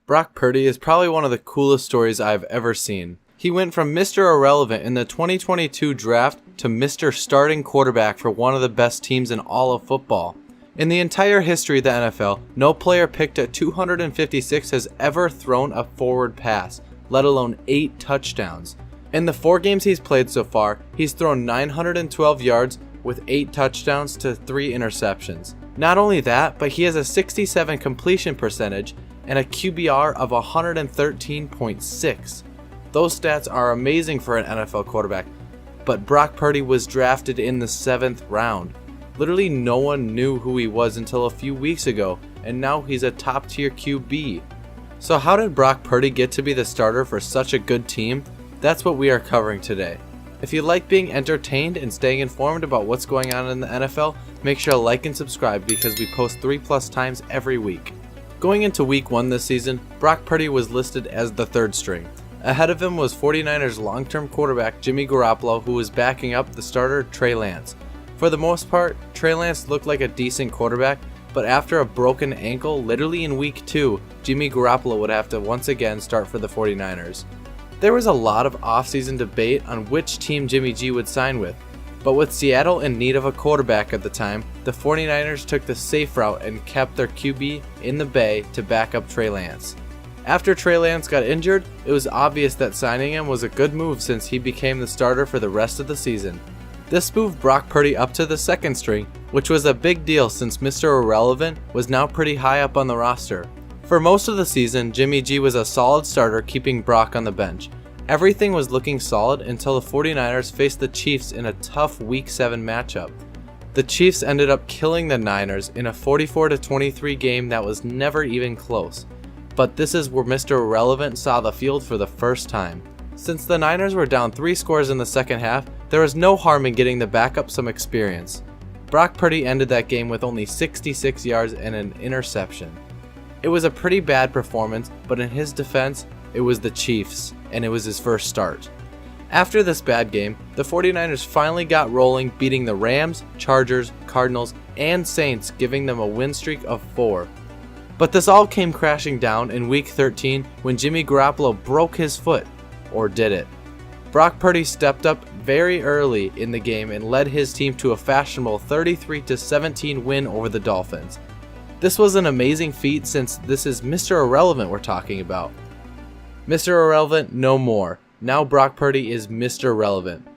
Brock Purdy is probably one of the coolest stories I've ever seen. He went from Mr. Irrelevant in the 2022 draft to Mr. Starting Quarterback for one of the best teams in all of football. In the entire history of the NFL, no player picked at 256 has ever thrown a forward pass, let alone 8 touchdowns. In the 4 games he's played so far, he's thrown 912 yards with 8 touchdowns to 3 interceptions. Not only that, but he has a 67 completion percentage and a QBR of 113.6. Those stats are amazing for an NFL quarterback, but Brock Purdy was drafted in the 7th round. Literally no one knew who he was until a few weeks ago, and now he's a top tier QB. So how did Brock Purdy get to be the starter for such a good team? That's what we are covering today. If you like being entertained and staying informed about what's going on in the NFL, make sure to like and subscribe because we post 3+ times every week. Going into week 1 this season, Brock Purdy was listed as the 3rd string. Ahead of him was 49ers long-term quarterback Jimmy Garoppolo, who was backing up the starter Trey Lance. For the most part, Trey Lance looked like a decent quarterback, but after a broken ankle literally in week 2, Jimmy Garoppolo would have to once again start for the 49ers. There was a lot of offseason debate on which team Jimmy G would sign with, but with Seattle in need of a quarterback at the time, the 49ers took the safe route and kept their QB in the Bay to back up Trey Lance. After Trey Lance got injured, it was obvious that signing him was a good move since he became the starter for the rest of the season. This moved Brock Purdy up to the 2nd string, which was a big deal since Mr. Irrelevant was now pretty high up on the roster. For most of the season, Jimmy G was a solid starter, keeping Brock on the bench. Everything was looking solid until the 49ers faced the Chiefs in a tough Week 7 matchup. The Chiefs ended up killing the Niners in a 44-23 game that was never even close. But this is where Mr. Irrelevant saw the field for the first time. Since the Niners were down 3 scores in the second half, there was no harm in getting the backup some experience. Brock Purdy ended that game with only 66 yards and an interception. It was a pretty bad performance, but in his defense, it was the Chiefs, and it was his first start. After this bad game, the 49ers finally got rolling, beating the Rams, Chargers, Cardinals, and Saints, giving them a win streak of 4. But this all came crashing down in Week 13 when Jimmy Garoppolo broke his foot. Or did it? Brock Purdy stepped up very early in the game and led his team to a fashionable 33-17 win over the Dolphins. This was an amazing feat since this is Mr. Irrelevant we're talking about. Mr. Irrelevant no more. Now Brock Purdy is Mr. Relevant.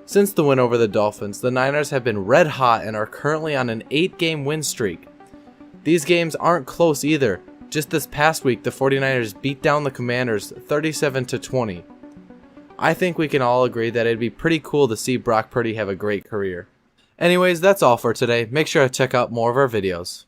Since the win over the Dolphins, the Niners have been red hot and are currently on an 8-game win streak. These games aren't close either. Just this past week, the 49ers beat down the Commanders 37-20. I think we can all agree that it'd be pretty cool to see Brock Purdy have a great career. Anyways, that's all for today. Make sure to check out more of our videos.